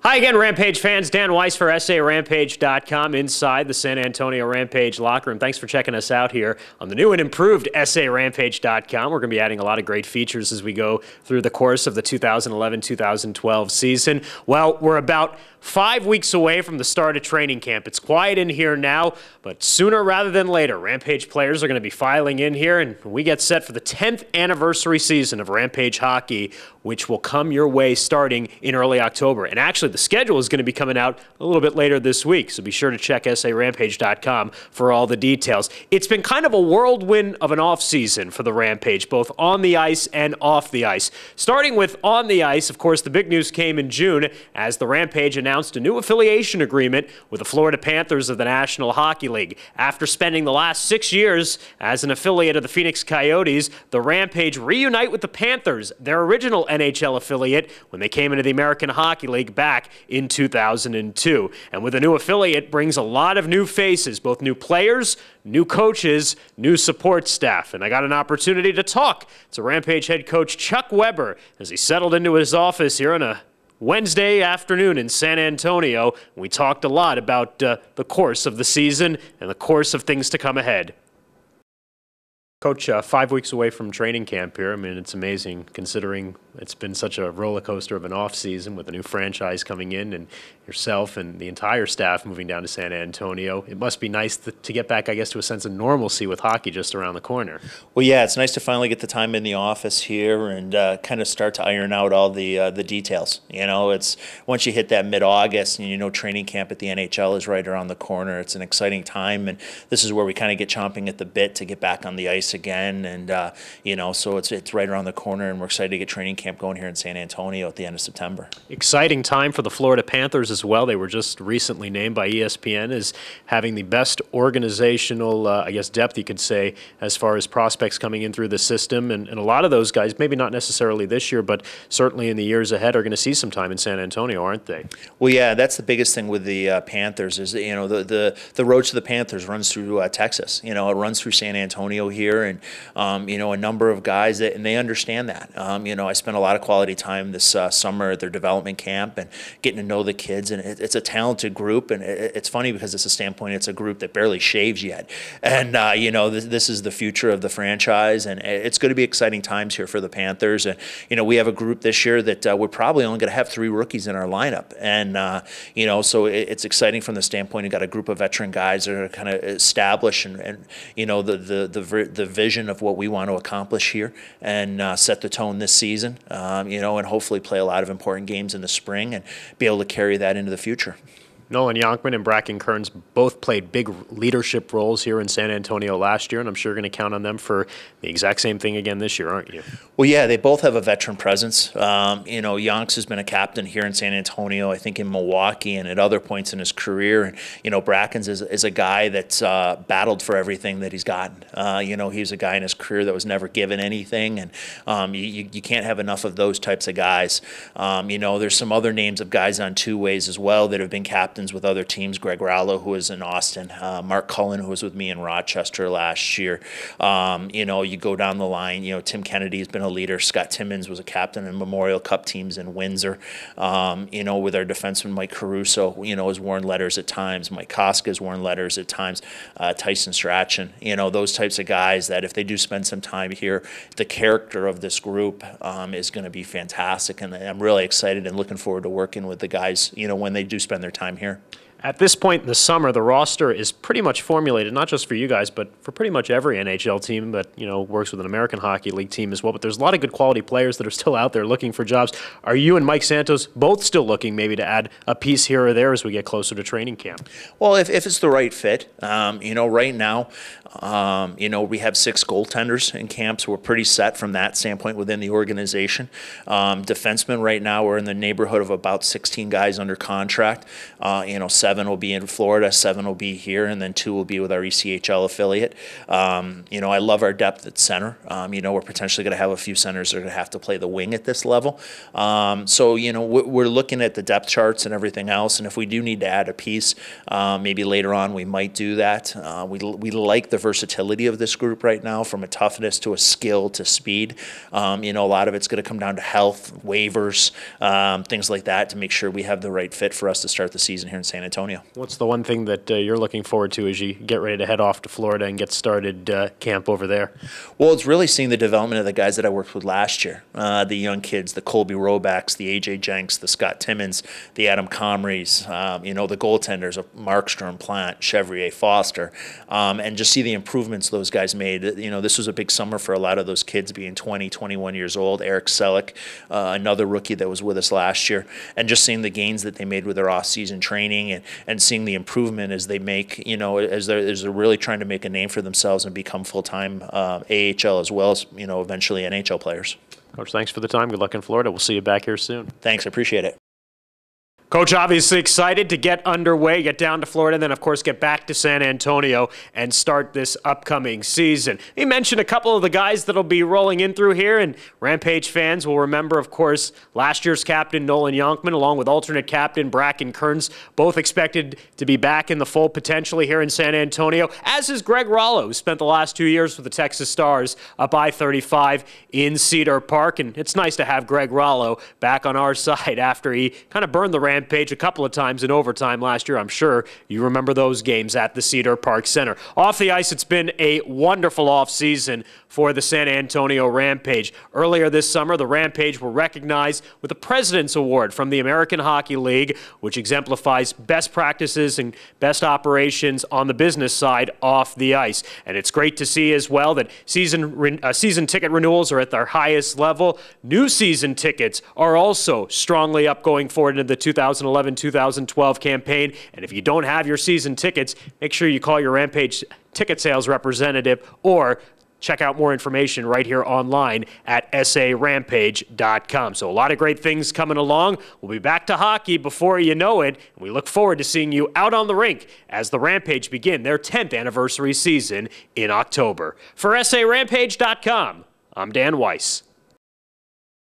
Hi again, Rampage fans. Dan Weiss for SARampage.com inside the San Antonio Rampage locker room. Thanks for checking us out here on the new and improved SARampage.com. We're going to be adding a lot of great features as we go through the course of the 2011-2012 season. Well, we're about 5 weeks away from the start of training camp. It's quiet in here now, but sooner rather than later, Rampage players are going to be filing in here, and we get set for the 10th anniversary season of Rampage hockey, which will come your way starting in early October. And actually, the schedule is going to be coming out a little bit later this week, so be sure to check SARampage.com for all the details. It's been kind of a whirlwind of an offseason for the Rampage, both on the ice and off the ice. Starting with on the ice, of course, the big news came in June as the Rampage announced a new affiliation agreement with the Florida Panthers of the National Hockey League. After spending the last 6 years as an affiliate of the Phoenix Coyotes, the Rampage reunite with the Panthers, their original NHL affiliate, when they came into the American Hockey League back in 2002. And with a new affiliate brings a lot of new faces, both new players, new coaches, new support staff. And I got an opportunity to talk to Rampage head coach Chuck Weber as he settled into his office here on a Wednesday afternoon in San Antonio. We talked a lot about the course of the season and the course of things to come ahead. Coach, 5 weeks away from training camp here. I mean, it's amazing considering it's been such a roller coaster of an off season with a new franchise coming in and yourself and the entire staff moving down to San Antonio. It must be nice to get back, I guess, to a sense of normalcy with hockey just around the corner. Well, yeah, it's nice to finally get the time in the office here and kind of start to iron out all the details. You know, it's once you hit that mid-August and you know training camp at the NHL is right around the corner. It's an exciting time, and this is where we kind of get chomping at the bit to get back on the ice again. And you know, so it's right around the corner, and we're excited to get training camp going here in San Antonio at the end of September. Exciting time for the Florida Panthers as well. They were just recently named by ESPN as having the best organizational, I guess, depth, you could say, as far as prospects coming in through the system. And a lot of those guys, maybe not necessarily this year, but certainly in the years ahead, are going to see some time in San Antonio, aren't they? Well, yeah, that's the biggest thing with the Panthers is that, you know, the road to the Panthers runs through Texas. You know, it runs through San Antonio here, and you know, a number of guys that, and they understand that. You know, I spent a lot of quality time this summer at their development camp and getting to know the kids, and it's a talented group. And it's funny because it's a standpoint, it's a group that barely shaves yet, and you know, this is the future of the franchise, and it's going to be exciting times here for the Panthers. And you know, we have a group this year that we're probably only going to have 3 rookies in our lineup, and you know, so it's exciting from the standpoint. You've got a group of veteran guys that are kind of established and you know, the vision of what we want to accomplish here and set the tone this season, you know, and hopefully play a lot of important games in the spring and be able to carry that into the future. Nolan Yonkman and Bracken Kearns both played big leadership roles here in San Antonio last year, and I'm sure you're going to count on them for the exact same thing again this year, aren't you? Well, yeah, they both have a veteran presence. You know, Yonks has been a captain here in San Antonio, I think in Milwaukee and at other points in his career. And, you know, Bracken's is a guy that's battled for everything that he's gotten. You know, he's a guy in his career that was never given anything, and you can't have enough of those types of guys. You know, there's some other names of guys on two ways as well that have been captains with other teams. Greg Rallo, who was in Austin, Mark Cullen, who was with me in Rochester last year. You know, you go down the line, you know, Tim Kennedy has been a leader. Scott Timmons was a captain in Memorial Cup teams in Windsor. You know, with our defenseman Mike Caruso, you know, has worn letters at times. Mike Koska has worn letters at times. Tyson Strachan, you know, those types of guys that if they do spend some time here, the character of this group is going to be fantastic. And I'm really excited and looking forward to working with the guys, you know, when they do spend their time here. At this point in the summer, the roster is pretty much formulated, not just for you guys, but for pretty much every NHL team that, you know, works with an American Hockey League team as well. But there's a lot of good quality players that are still out there looking for jobs. Are you and Mike Santos both still looking maybe to add a piece here or there as we get closer to training camp? Well, if it's the right fit, you know, right now, you know, we have 6 goaltenders in camp, so we're pretty set from that standpoint within the organization. Defensemen right now, we're in the neighborhood of about 16 guys under contract. You know, 7 7 will be in Florida, 7 will be here, and then 2 will be with our ECHL affiliate. I love our depth at center. We're potentially going to have a few centers that are going to have to play the wing at this level. We're looking at the depth charts and everything else, and if we do need to add a piece, maybe later on we might do that. We like the versatility of this group right now, from a toughness to a skill to speed. A lot of it's going to come down to health, waivers, things like that, to make sure we have the right fit for us to start the season here in San Antonio. What's the one thing that you're looking forward to as you get ready to head off to Florida and get started camp over there? Well, it's really seeing the development of the guys that I worked with last year, the young kids, the Colby Robacks, the AJ Jenks, the Scott Timmons, the Adam Comries, the goaltenders of Markstrom, Plant, Chevrier, Foster, and just see the improvements those guys made. This was a big summer for a lot of those kids, being 20, 21 years old. Eric Selleck, another rookie that was with us last year, and just seeing the gains that they made with their off-season training, and seeing the improvement as they make, as they're really trying to make a name for themselves and become full-time AHL as well as, eventually NHL players. Coach, thanks for the time. Good luck in Florida. We'll see you back here soon. Thanks. I appreciate it. Coach obviously excited to get underway, get down to Florida, and then, of course, get back to San Antonio and start this upcoming season. He mentioned a couple of the guys that'll be rolling in through here, and Rampage fans will remember, of course, last year's captain Nolan Yonkman, along with alternate captain Bracken Kearns, both expected to be back in the fold potentially here in San Antonio, as is Greg Rollo, who spent the last 2 years with the Texas Stars up I-35 in Cedar Park. And it's nice to have Greg Rollo back on our side after he kind of burned the Rampage a couple of times in overtime last year. I'm sure you remember those games at the Cedar Park Center. Off the ice, it's been a wonderful offseason for the San Antonio Rampage. Earlier this summer, the Rampage were recognized with the President's Award from the American Hockey League, which exemplifies best practices and best operations on the business side off the ice. And it's great to see as well that season ticket renewals are at their highest level. New season tickets are also strongly up going forward into the 2011-2012 campaign. And if you don't have your season tickets, make sure you call your Rampage ticket sales representative or check out more information right here online at sarampage.com. So a lot of great things coming along. We'll be back to hockey before you know it. We look forward to seeing you out on the rink as the Rampage begin their 10th anniversary season in October. For sarampage.com, I'm Dan Weiss.